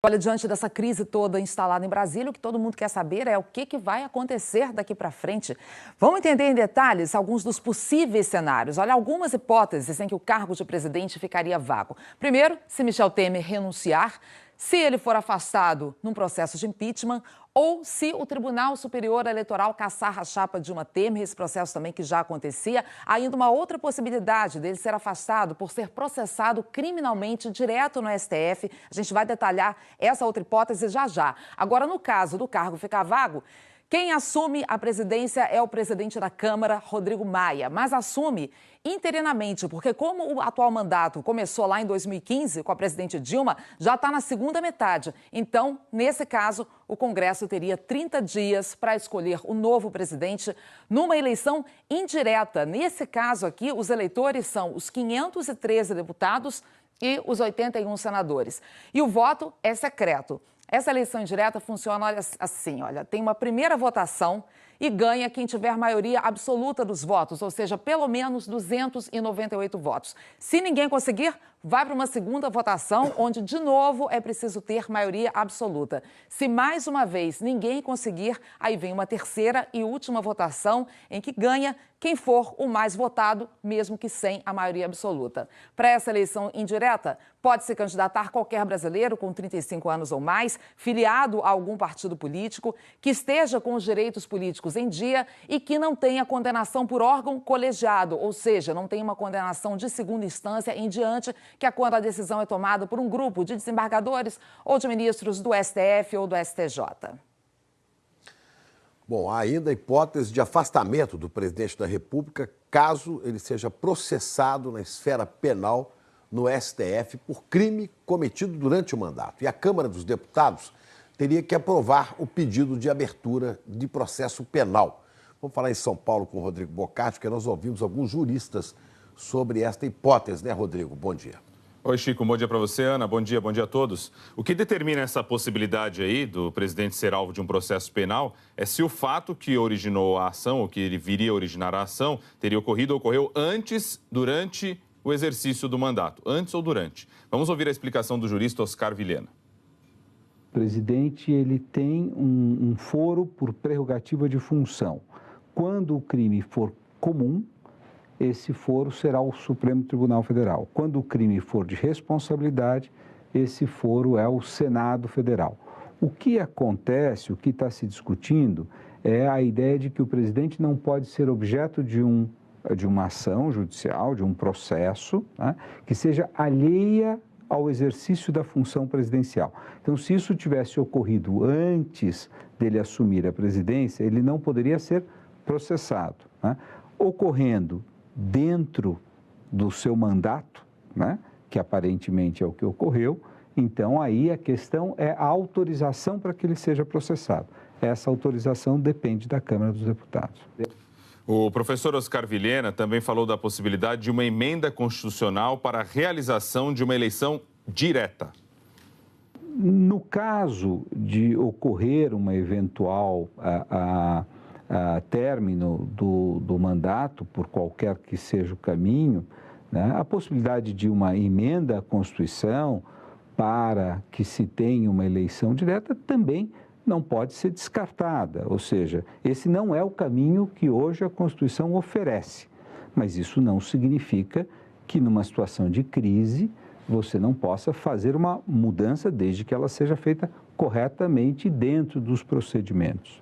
Olha, diante dessa crise toda instalada em Brasília, o que todo mundo quer saber é o que vai acontecer daqui para frente. Vamos entender em detalhes alguns dos possíveis cenários. Olha, algumas hipóteses em que o cargo de presidente ficaria vago. Primeiro, se Michel Temer renunciar, se ele for afastado num processo de impeachment ou se o Tribunal Superior Eleitoral cassar a chapa Dilma Temer, esse processo também que já acontecia. Ainda uma outra possibilidade dele ser afastado por ser processado criminalmente direto no STF. A gente vai detalhar essa outra hipótese já. Agora, no caso do cargo ficar vago, quem assume a presidência é o presidente da Câmara, Rodrigo Maia, mas assume interinamente, porque como o atual mandato começou lá em 2015 com a presidente Dilma, já está na segunda metade. Então, nesse caso, o Congresso teria 30 dias para escolher o novo presidente numa eleição indireta. Nesse caso aqui, os eleitores são os 513 deputados e os 81 senadores. E o voto é secreto. Essa eleição indireta funciona assim, tem uma primeira votação e ganha quem tiver maioria absoluta dos votos, ou seja, pelo menos 298 votos. Se ninguém conseguir, vai para uma segunda votação, onde, de novo, é preciso ter maioria absoluta. Se mais uma vez ninguém conseguir, aí vem uma terceira e última votação, em que ganha quem for o mais votado, mesmo que sem a maioria absoluta. Para essa eleição indireta, pode se candidatar qualquer brasileiro com 35 anos ou mais, filiado a algum partido político, que esteja com os direitos políticos em dia e que não tenha condenação por órgão colegiado, ou seja, não tenha uma condenação de segunda instância em diante, que é quando a decisão é tomada por um grupo de desembargadores ou de ministros do STF ou do STJ. Bom, há ainda a hipótese de afastamento do presidente da República caso ele seja processado na esfera penal no STF por crime cometido durante o mandato. E a Câmara dos Deputados teria que aprovar o pedido de abertura de processo penal. Vamos falar em São Paulo com o Rodrigo Bocardi, porque nós ouvimos alguns juristas sobre esta hipótese, né, Rodrigo? Bom dia. Oi, Chico. Bom dia para você, Ana. Bom dia a todos. O que determina essa possibilidade aí do presidente ser alvo de um processo penal é se o fato que originou a ação, ou que ele viria a originar a ação, teria ocorrido ou ocorreu antes, durante o exercício do mandato. Antes ou durante. Vamos ouvir a explicação do jurista Oscar Vilhena. O presidente ele tem um foro por prerrogativa de função. Quando o crime for comum, esse foro será o Supremo Tribunal Federal. Quando o crime for de responsabilidade, esse foro é o Senado Federal. O que acontece, o que está se discutindo, é a ideia de que o presidente não pode ser objeto de uma ação judicial, de um processo, né, que seja alheia ao exercício da função presidencial. Então, se isso tivesse ocorrido antes dele assumir a presidência, ele não poderia ser processado, né? Ocorrendo dentro do seu mandato, né, que aparentemente é o que ocorreu, então aí a questão é a autorização para que ele seja processado. Essa autorização depende da Câmara dos Deputados. O professor Oscar Vilhena também falou da possibilidade de uma emenda constitucional para a realização de uma eleição direta. No caso de ocorrer uma eventual término do mandato, por qualquer que seja o caminho, né, a possibilidade de uma emenda à Constituição para que se tenha uma eleição direta também não pode ser descartada. Ou seja, esse não é o caminho que hoje a Constituição oferece. Mas isso não significa que numa situação de crise você não possa fazer uma mudança desde que ela seja feita corretamente dentro dos procedimentos.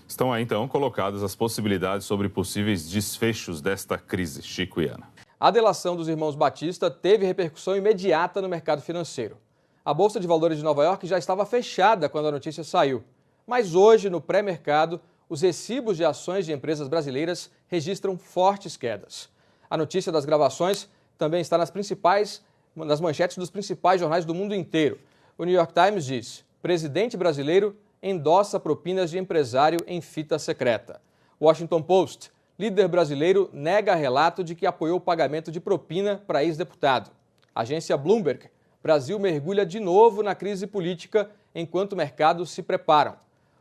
Estão aí, então, colocadas as possibilidades sobre possíveis desfechos desta crise. Chico e Ana. A delação dos irmãos Batista teve repercussão imediata no mercado financeiro. A Bolsa de Valores de Nova York já estava fechada quando a notícia saiu. Mas hoje, no pré-mercado, os recibos de ações de empresas brasileiras registram fortes quedas. A notícia das gravações também está nas manchetes dos principais jornais do mundo inteiro. O New York Times diz: presidente brasileiro endossa propinas de empresário em fita secreta. Washington Post: líder brasileiro nega relato de que apoiou o pagamento de propina para ex-deputado. Agência Bloomberg: Brasil mergulha de novo na crise política enquanto mercados se preparam.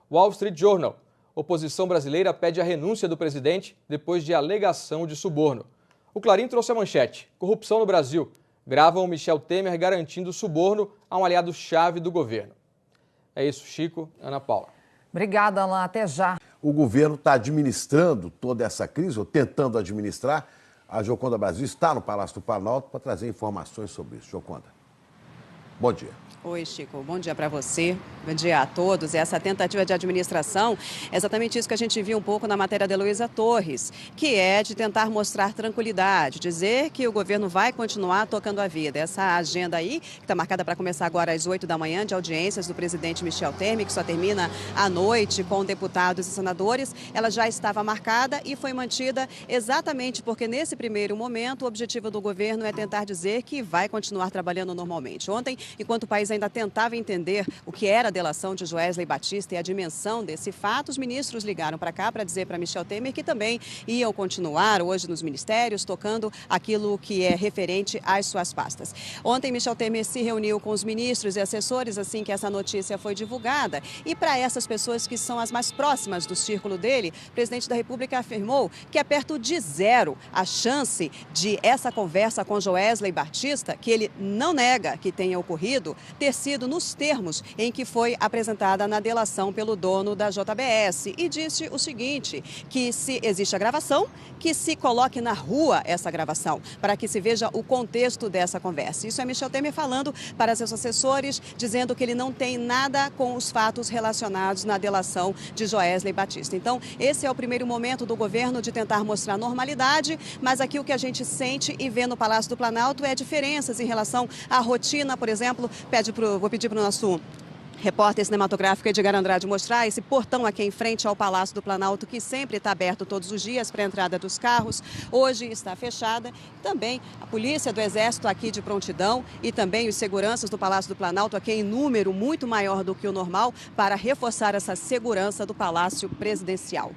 Wall Street Journal: oposição brasileira pede a renúncia do presidente depois de alegação de suborno. O Clarim trouxe a manchete: corrupção no Brasil. gravam Michel Temer garantindo suborno a um aliado-chave do governo. É isso, Chico, Ana Paula. Obrigada, Alain. Até já. O governo está administrando toda essa crise, ou tentando administrar. A Gioconda Brasil está no Palácio do Planalto para trazer informações sobre isso. Gioconda, bom dia. Oi, Chico. Bom dia para você. Bom dia a todos. Essa tentativa de administração é exatamente isso que a gente viu um pouco na matéria de Heloísa Torres, que é de tentar mostrar tranquilidade, dizer que o governo vai continuar tocando a vida. Essa agenda aí, que está marcada para começar agora às 8 da manhã, de audiências do presidente Michel Temer, que só termina à noite com deputados e senadores, ela já estava marcada e foi mantida exatamente porque, nesse primeiro momento, o objetivo do governo é tentar dizer que vai continuar trabalhando normalmente. Ontem, enquanto o país ainda tentava entender o que era a delação de Joesley Batista e a dimensão desse fato, os ministros ligaram para cá para dizer para Michel Temer que também iam continuar hoje nos ministérios, tocando aquilo que é referente às suas pastas. Ontem, Michel Temer se reuniu com os ministros e assessores assim que essa notícia foi divulgada. E para essas pessoas que são as mais próximas do círculo dele, o presidente da República afirmou que é perto de zero a chance de essa conversa com Joesley Batista, que ele não nega que tenha ocorrido, ter sido nos termos em que foi apresentada na delação pelo dono da JBS. E disse o seguinte, que se existe a gravação, que se coloque na rua essa gravação, para que se veja o contexto dessa conversa. Isso é Michel Temer falando para seus assessores, dizendo que ele não tem nada com os fatos relacionados na delação de Joesley Batista. Então, esse é o primeiro momento do governo de tentar mostrar normalidade, mas aqui o que a gente sente e vê no Palácio do Planalto é diferenças em relação à rotina, por exemplo, vou pedir para o nosso repórter cinematográfico Edgar Andrade mostrar esse portão aqui em frente ao Palácio do Planalto, que sempre está aberto todos os dias para a entrada dos carros. Hoje está fechada. Também a polícia do Exército aqui de prontidão e também os seguranças do Palácio do Planalto aqui em número muito maior do que o normal para reforçar essa segurança do Palácio Presidencial.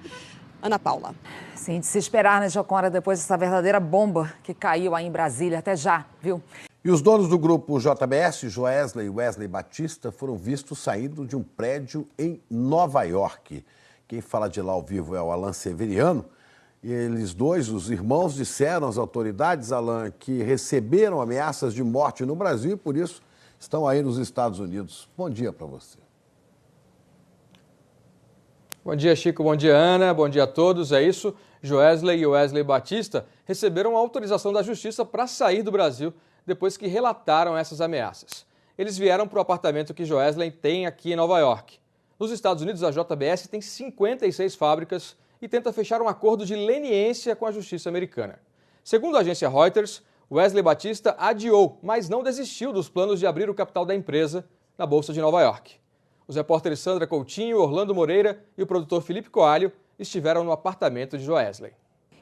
Ana Paula. Sim, de se esperar, né, Gioconda, depois dessa verdadeira bomba que caiu aí em Brasília. Até já, viu? E os donos do grupo JBS, Joesley e Wesley Batista, foram vistos saindo de um prédio em Nova York. Quem fala de lá ao vivo é o Alain Severiano. E eles dois, os irmãos, disseram às autoridades, Alain, que receberam ameaças de morte no Brasil e, por isso, estão aí nos Estados Unidos. Bom dia para você. Bom dia, Chico. Bom dia, Ana. Bom dia a todos. É isso. Joesley e Wesley Batista receberam autorização da Justiça para sair do Brasil depois que relataram essas ameaças. Eles vieram para o apartamento que Joesley tem aqui em Nova York. Nos Estados Unidos, a JBS tem 56 fábricas e tenta fechar um acordo de leniência com a Justiça americana. Segundo a agência Reuters, Wesley Batista adiou, mas não desistiu dos planos de abrir o capital da empresa na Bolsa de Nova York. Os repórteres Sandra Coutinho, Orlando Moreira e o produtor Felipe Coalho estiveram no apartamento de Joesley.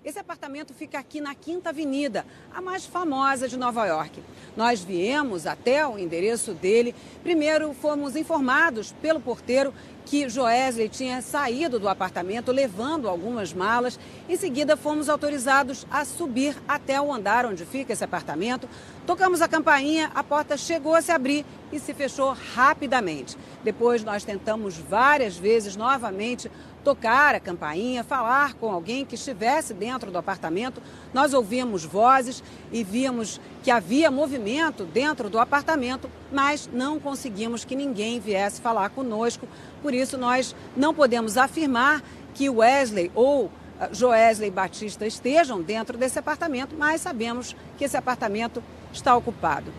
Esse apartamento fica aqui na Quinta Avenida, a mais famosa de Nova York. Nós viemos até o endereço dele. Primeiro fomos informados pelo porteiro que Joesley tinha saído do apartamento levando algumas malas. Em seguida, fomos autorizados a subir até o andar onde fica esse apartamento. Tocamos a campainha, a porta chegou a se abrir e se fechou rapidamente. Depois, nós tentamos várias vezes novamente tocar a campainha, falar com alguém que estivesse dentro do apartamento. Nós ouvimos vozes e vimos que havia movimento dentro do apartamento, mas não conseguimos que ninguém viesse falar conosco. Por isso, nós não podemos afirmar que Wesley ou Joesley Batista estejam dentro desse apartamento, mas sabemos que esse apartamento está ocupado.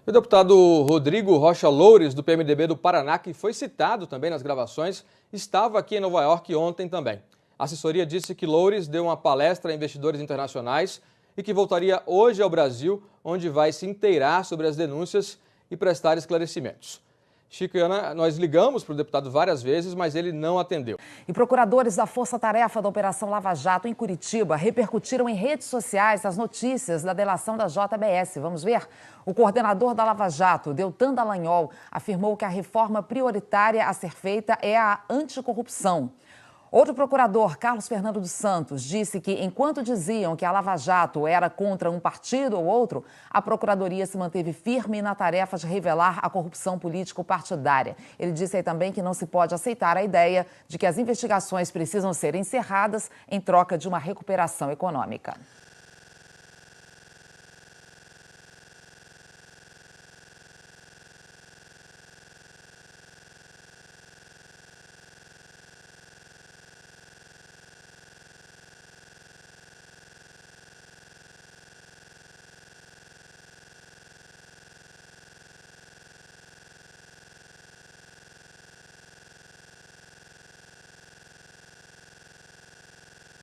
O deputado Rodrigo Rocha Loures, do PMDB do Paraná, que foi citado também nas gravações, estava aqui em Nova York ontem também. A assessoria disse que Loures deu uma palestra a investidores internacionais e que voltaria hoje ao Brasil, onde vai se inteirar sobre as denúncias e prestar esclarecimentos. Chico e Ana, nós ligamos para o deputado várias vezes, mas ele não atendeu. E procuradores da Força Tarefa da Operação Lava Jato em Curitiba repercutiram em redes sociais as notícias da delação da JBS. Vamos ver? O coordenador da Lava Jato, Deltan Dallagnol, afirmou que a reforma prioritária a ser feita é a anticorrupção. Outro procurador, Carlos Fernando dos Santos, disse que enquanto diziam que a Lava Jato era contra um partido ou outro, a Procuradoria se manteve firme na tarefa de revelar a corrupção político-partidária. Ele disse aí também que não se pode aceitar a ideia de que as investigações precisam ser encerradas em troca de uma recuperação econômica.